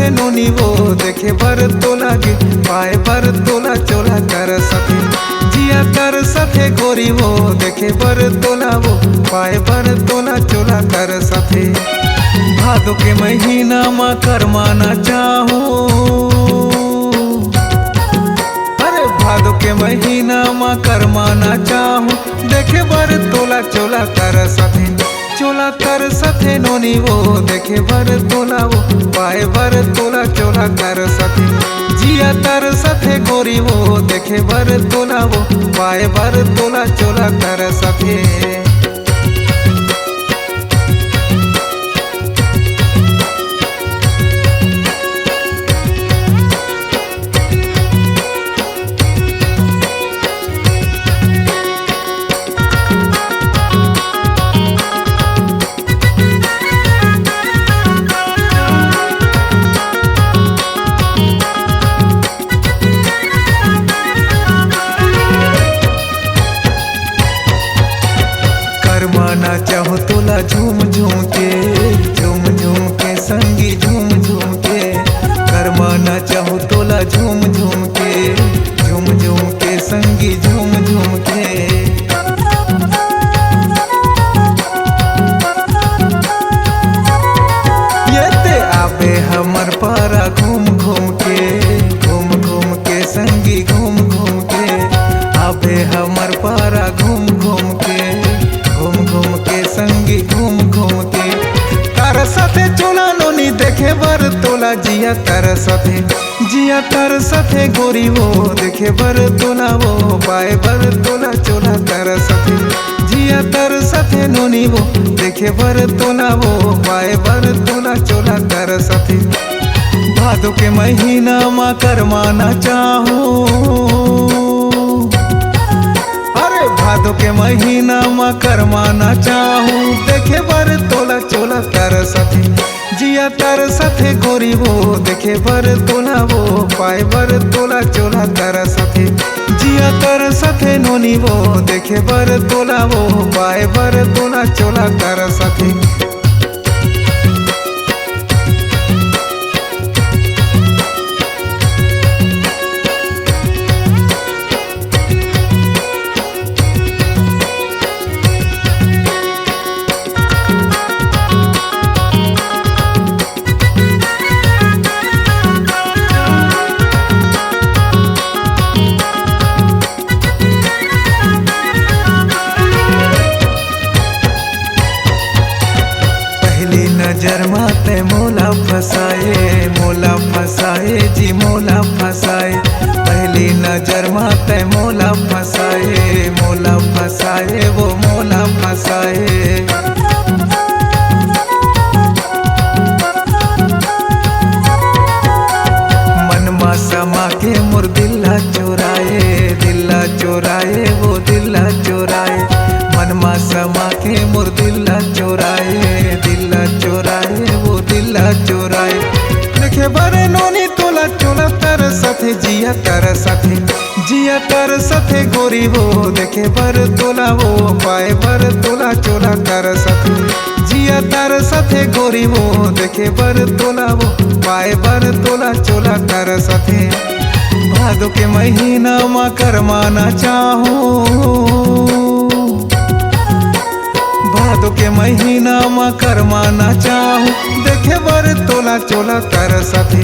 साथे नोनी वो देखे बर तोला गे पाए बर तोला चोला कर सके जिया कर साथे गोरी वो देखे बर तोला वो पाए बर तोला चोला कर सके भादो के महीना में करमाना चाहूं भादो के महीना में करमाना चाहूं देखे बर तोला चोला कर सथे नोनी वो देखे बर तोला वो पाए बर तोला चोला कर सथे जिया तर सथे गोरी वो देखे बर तोला वो पाए बर तोला चोला कर सके करमाना चाहो तोला झूम झूम के संगी झूम झूम के करमाना चाहो तोला झूम झूम के संगी झूम झूम के ये ते आबे हमर पारा घूम घूम के संगी घूम घूम के आबे हमर पारा घूम घूम के संगी घूम घूम के तार साथे चोला नोनी देखे बर तोला जिया तर साथे गोरी वो देखे बर तोला वो पाए बर तोला चोला कर सके जिया तर साथे नोनी वो देखे बर तोला वो पाए बर तोला चोला कर सके भादो के महीना में करमाना चाहूं भादो के महीना में करमाना चाहूं देखे बर तोला चोला कर सके जिया तर साथे गोरी वो देखे बर तोला वो पाए बर तोला चोला कर सके जिया तर साथे नोनी वो देखे बर तोला वो पाए बर तोला चोला कर सके नजर माते मोला फसाए जी मोला फसाए पहली नजर माते मोला फसाए वो मोला फसाए मनमा समा के मोर दिल्ला चोराए वो दिल्ला चोराए मनमा समा के मोर दिल्ला चोराए वो दिल्ला चोराए देखे बरे नोनी तोला चोला तर साथे जिया तर साथे गोरी वो देखे बर तोला वो पाए बर तोला चोला कर सके जिया तर साथे गोरी वो देखे बर तोला वो पाए बर तोला चोला कर सके भादो के महीना में करमाना चाहूं भादो के महीना में करमाना चाहूं देखे बर तोला चोला कर सके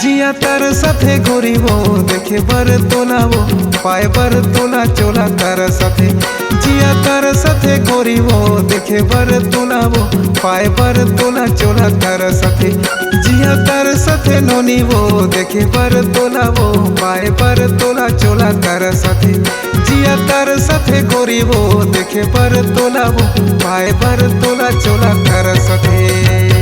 जिया तर साथे गोरी वो देखे बर तोला वो पाए बर तोला चोला कर सके जिया तर साथे गोरी वो देखे बर तोला वो पाए बर तोला चोला कर सके जिया तर साथे नोनी वो देखे बर तोला वो पाए बर तोला चोला कर सके जिया तर साथे गोरी वो देखे बर तोला वो पाए बर तोला चोला कर सके।